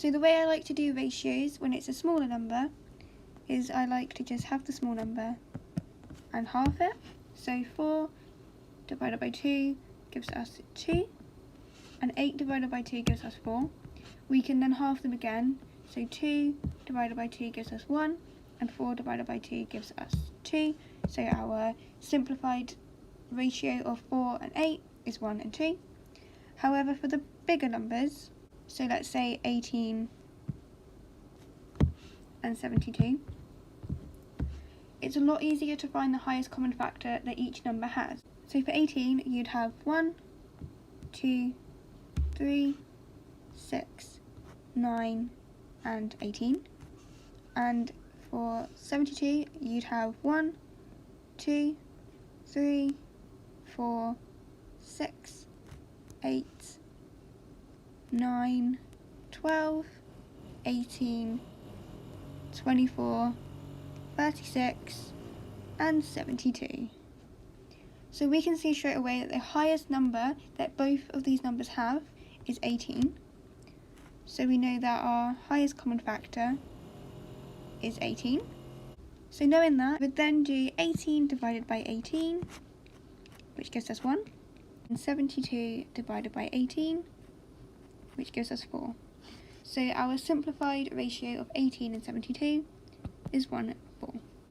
So the way I like to do ratios when it's a smaller number is I like to just have the small number and half it. So 4 divided by 2 gives us 2, and 8 divided by 2 gives us 4. We can then half them again, so 2 divided by 2 gives us 1, and 4 divided by 2 gives us 2. So our simplified ratio of 4 and 8 is 1 and 2. However, for the bigger numbers, so let's say 18 and 72, it's a lot easier to find the highest common factor that each number has. So for 18, you'd have 1, 2, 3, 6, 9, and 18. And for 72, you'd have 1, 2, 3, 4, 6, 8, 9, 12, 18, 24, 36, and 72. So we can see straight away that the highest number that both of these numbers have is 18. So we know that our highest common factor is 18. So knowing that, we'd then do 18 divided by 18, which gives us 1, and 72 divided by 18, which gives us 4. So our simplified ratio of 18 and 72 is 1